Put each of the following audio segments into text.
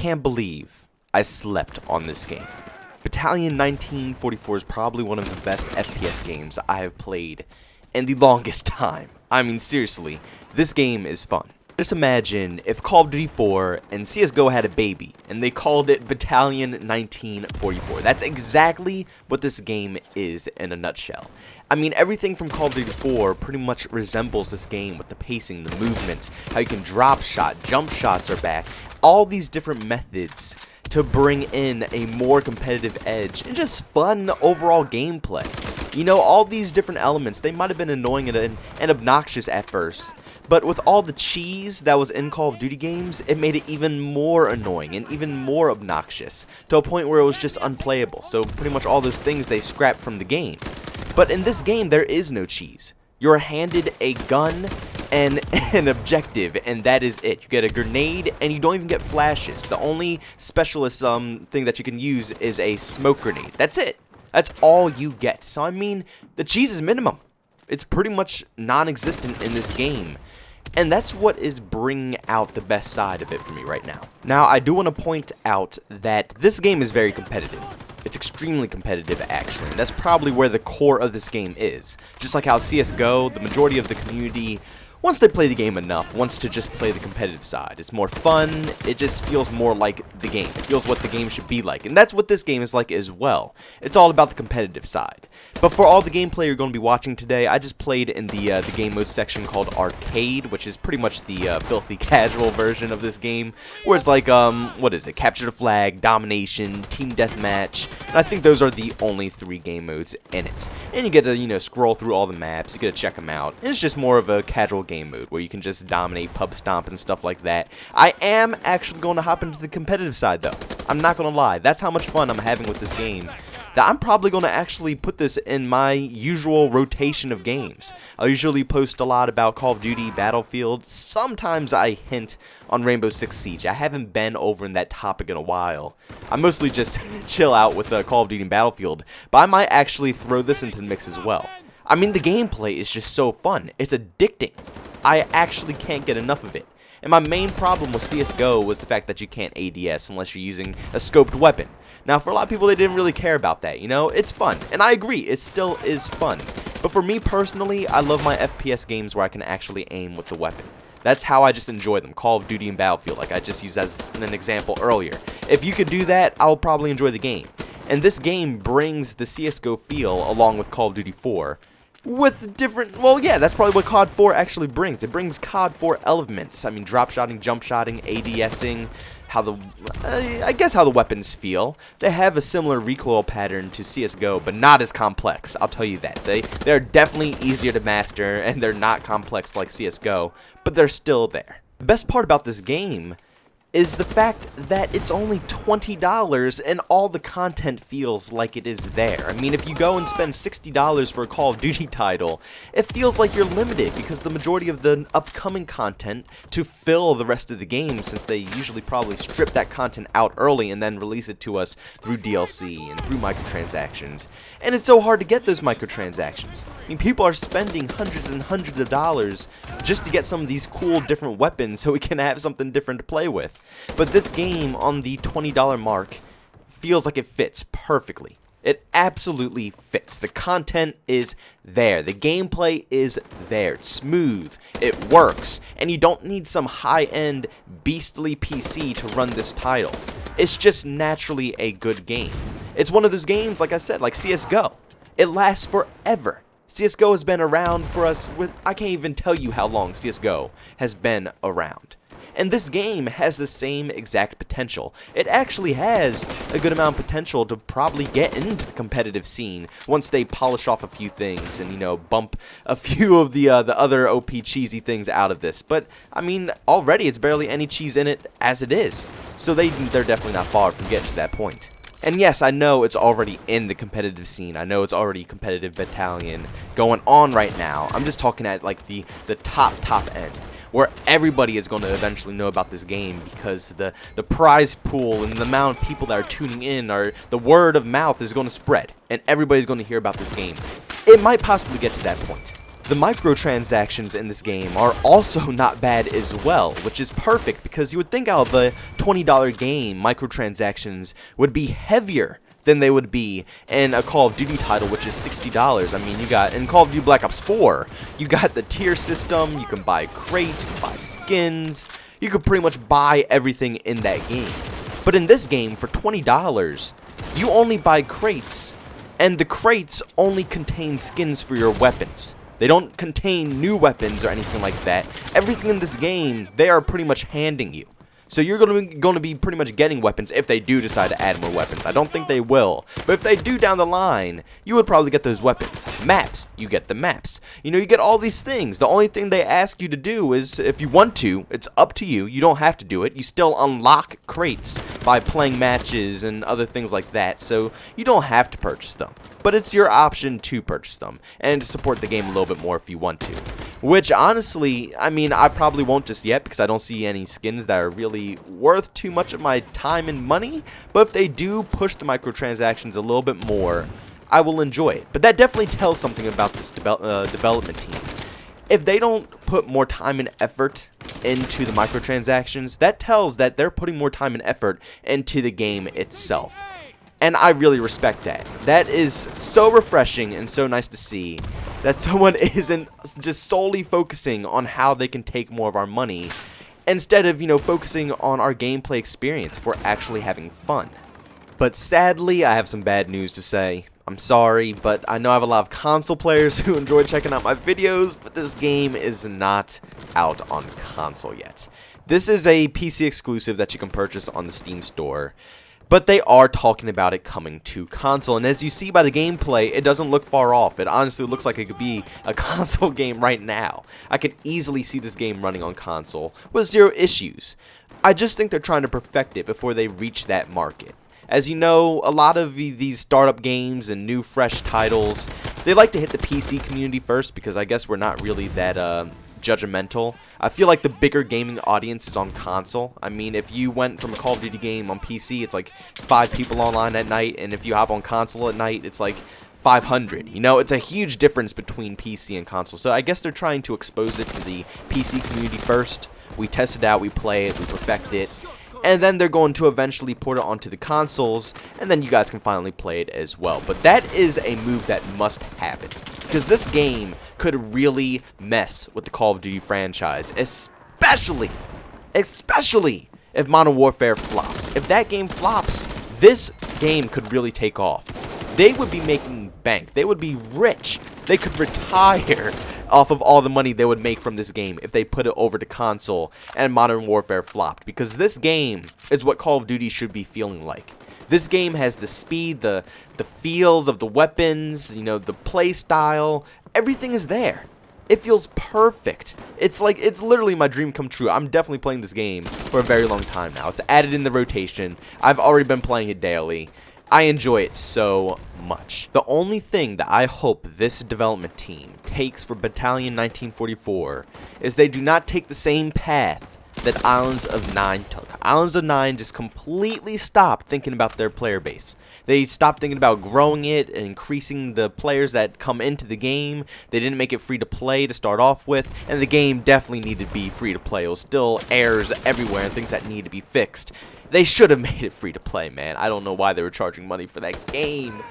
can't believe I slept on this game. Battalion 1944 is probably one of the best FPS games I have played in the longest time. I mean, seriously, this game is fun. Just imagine if Call of Duty 4 and CSGO had a baby, and they called it Battalion 1944. That's exactly what this game is in a nutshell. I mean, everything from Call of Duty 4 pretty much resembles this game with the pacing, the movement, how you can drop shot, jump shots are back, all these different methods to bring in a more competitive edge and just fun overall gameplay. You know, all these different elements, they might have been annoying and obnoxious at first, but with all the cheese that was in Call of Duty games, it made it even more annoying and even more obnoxious, to a point where it was just unplayable. So pretty much all those things they scrapped from the game. But in this game, there is no cheese. You're handed a gun and an objective, and that is it. You get a grenade, and you don't even get flashes. The only specialist thing that you can use is a smoke grenade. That's it. That's all you get. So, I mean, the cheese is minimum. It's pretty much non-existent in this game. And that's what is bringing out the best side of it for me right now. Now, I do want to point out that this game is very competitive. It's extremely competitive, actually. And that's probably where the core of this game is. Just like how CSGO, the majority of the community, once they play the game enough, wants to just play the competitive side. It's more fun, it just feels more like the game. It feels what the game should be like, and that's what this game is like as well. It's all about the competitive side. But for all the gameplay you're going to be watching today, I just played in the game mode section called Arcade, which is pretty much the filthy casual version of this game, where it's like, what is it, Capture the Flag, Domination, Team Deathmatch, and I think those are the only 3 game modes in it. And you get to, you know, scroll through all the maps, you get to check them out, and it's just more of a casual game mode where you can just dominate, pub stomp, and stuff like that. I am actually going to hop into the competitive side, though. I'm not going to lie. That's how much fun I'm having with this game, that I'm probably going to actually put this in my usual rotation of games. I usually post a lot about Call of Duty, Battlefield. Sometimes I hint on Rainbow Six Siege. I haven't been over in that topic in a while. I mostly just chill out with Call of Duty and Battlefield, but I might actually throw this into the mix as well. I mean, the gameplay is just so fun. It's addicting. I actually can't get enough of it. And my main problem with CSGO was the fact that you can't ADS unless you're using a scoped weapon. Now, for a lot of people, they didn't really care about that, you know? It's fun, and I agree, it still is fun. But for me personally, I love my FPS games where I can actually aim with the weapon. That's how I just enjoy them, Call of Duty and Battlefield, like I just used as an example earlier. If you could do that, I'll probably enjoy the game. And this game brings the CSGO feel along with Call of Duty 4. With different, well, yeah, that's probably what COD4 actually brings. It brings COD4 elements. I mean, drop shotting, jump shotting, ADSing, how the, I guess how the weapons feel. They have a similar recoil pattern to CSGO, but not as complex, I'll tell you that. They're definitely easier to master, and they're not complex like CSGO, but they're still there. The best part about this game is the fact that it's only $20 and all the content feels like it is there. I mean, if you go and spend $60 for a Call of Duty title, it feels like you're limited because the majority of the upcoming content to fill the rest of the game, since they usually probably strip that content out early and then release it to us through DLC and through microtransactions. And it's so hard to get those microtransactions. I mean, people are spending hundreds and hundreds of dollars just to get some of these cool different weapons so we can have something different to play with. But this game on the $20 mark feels like it fits perfectly. It absolutely fits. The content is there. The gameplay is there. It's smooth. It works. And you don't need some high-end beastly PC to run this title. It's just naturally a good game. It's one of those games, like I said, like CSGO. It lasts forever. CSGO has been around for us with, I can't even tell you how long CSGO has been around. And this game has the same exact potential. It actually has a good amount of potential to probably get into the competitive scene once they polish off a few things and, you know, bump a few of the other OP cheesy things out of this. But, I mean, already it's barely any cheese in it as it is. So they're definitely not far from getting to that point. And yes, I know it's already in the competitive scene. I know it's already competitive Battalion going on right now. I'm just talking at, like, the top end, where everybody is going to eventually know about this game because the prize pool and the amount of people that are tuning in, or the word of mouth is going to spread, and everybody's going to hear about this game. It might possibly get to that point. The microtransactions in this game are also not bad as well, which is perfect because you would think out of a $20 game, microtransactions would be heavier than they would be in a Call of Duty title, which is $60. I mean, you got, in Call of Duty Black Ops 4, you got the tier system, you can buy crates, you can buy skins, you could pretty much buy everything in that game. But in this game, for $20, you only buy crates, and the crates only contain skins for your weapons. They don't contain new weapons or anything like that. Everything in this game, they are pretty much handing you. So you're going to be pretty much getting weapons if they do decide to add more weapons. I don't think they will. But if they do down the line, you would probably get those weapons. Maps, you get the maps. You know, you get all these things. The only thing they ask you to do is, if you want to, it's up to you. You don't have to do it. You still unlock crates by playing matches and other things like that. So you don't have to purchase them. But it's your option to purchase them and to support the game a little bit more if you want to. Which, honestly, I mean, I probably won't just yet because I don't see any skins that are really worth too much of my time and money. But if they do push the microtransactions a little bit more, I will enjoy it. But that definitely tells something about this development team. If they don't put more time and effort into the microtransactions, that tells that they're putting more time and effort into the game itself. And I really respect that. That is so refreshing and so nice to see that someone isn't just solely focusing on how they can take more of our money instead of, you know, focusing on our gameplay experience if we're actually having fun. But sadly, I have some bad news to say. I'm sorry, but I know I have a lot of console players who enjoy checking out my videos, but this game is not out on console yet. This is a PC exclusive that you can purchase on the Steam store. But they are talking about it coming to console, and as you see by the gameplay, it doesn't look far off. It honestly looks like it could be a console game right now. I could easily see this game running on console with zero issues. I just think they're trying to perfect it before they reach that market. As you know, a lot of these startup games and new fresh titles, they like to hit the PC community first because I guess we're not really that judgmental. I feel like the bigger gaming audience is on console. I mean, if you went from a Call of Duty game on PC, it's like 5 people online at night, and if you hop on console at night, it's like 500. You know, it's a huge difference between PC and console. So I guess they're trying to expose it to the PC community first. We test it out, we play it, we perfect it, and then they're going to eventually port it onto the consoles, and then you guys can finally play it as well. But that is a move that must happen, because this game could really mess with the Call of Duty franchise, especially if Modern Warfare flops. If that game flops, this game could really take off. They would be making bank. They would be rich. They could retire off of all the money they would make from this game if they put it over to console and Modern Warfare flopped, because this game is what Call of Duty should be feeling like. This game has the speed, the feels of the weapons, you know, the play style, everything is there. It feels perfect. It's literally my dream come true. I'm definitely playing this game for a very long time now. It's added in the rotation. I've already been playing it daily. I enjoy it so much. The only thing that I hope this development team takes for Battalion 1944 is they do not take the same path that Islands of 9 took. Islands of 9 just completely stopped thinking about their player base. They stopped thinking about growing it and increasing the players that come into the game. They didn't make it free to play to start off with, and the game definitely needed to be free to play. It was still errors everywhere and things that need to be fixed. They should have made it free to play, man. I don't know why they were charging money for that game.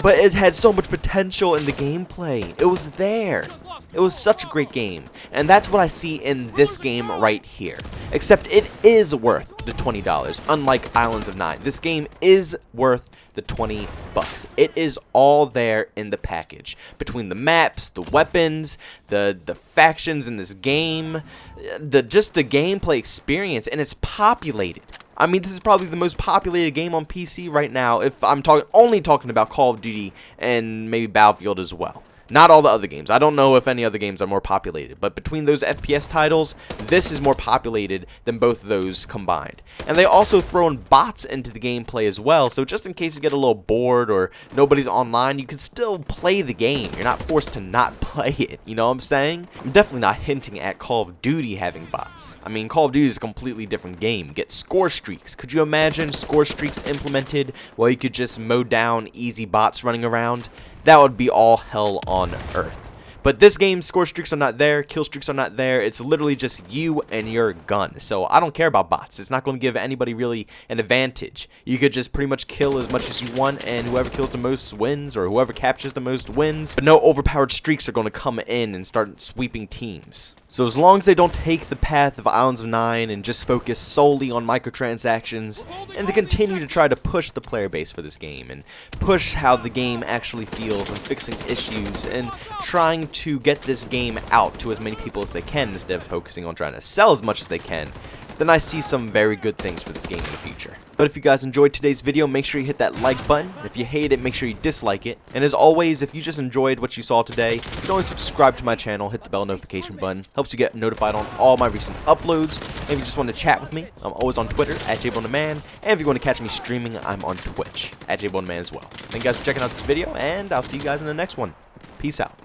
But it had so much potential in the gameplay. It was there. It was such a great game. And that's what I see in this game right here. Except it is worth the $20, unlike Islands of 9. This game is worth the $20. It is all there in the package. Between the maps, the weapons, the factions in this game, just the gameplay experience, and it's populated. I mean, this is probably the most populated game on PC right now if I'm only talking about Call of Duty and maybe Battlefield as well. Not all the other games. I don't know if any other games are more populated, but between those FPS titles, this is more populated than both of those combined. And they also throw in bots into the gameplay as well, so just in case you get a little bored or nobody's online, you can still play the game. You're not forced to not play it, you know what I'm saying? I'm definitely not hinting at Call of Duty having bots. I mean, Call of Duty is a completely different game. You get score streaks. Could you imagine score streaks implemented while you could just mow down easy bots running around? That would be all hell on earth. But this game, score streaks are not there, kill streaks are not there. It's literally just you and your gun. So I don't care about bots. It's not going to give anybody really an advantage. You could just pretty much kill as much as you want, and whoever kills the most wins, or whoever captures the most wins. But no overpowered streaks are going to come in and start sweeping teams. So as long as they don't take the path of Islands of 9 and just focus solely on microtransactions, and they continue to try to push the player base for this game, and push how the game actually feels, and fixing issues, and trying to get this game out to as many people as they can instead of focusing on trying to sell as much as they can, then I see some very good things for this game in the future. But if you guys enjoyed today's video, make sure you hit that like button. If you hate it, make sure you dislike it. And as always, if you just enjoyed what you saw today, you can always subscribe to my channel, hit the bell notification button. Helps you get notified on all my recent uploads. And if you just want to chat with me, I'm always on Twitter, @JbowenDaMan. And if you want to catch me streaming, I'm on Twitch, @JbowenDaMan as well. Thank you guys for checking out this video, and I'll see you guys in the next one. Peace out.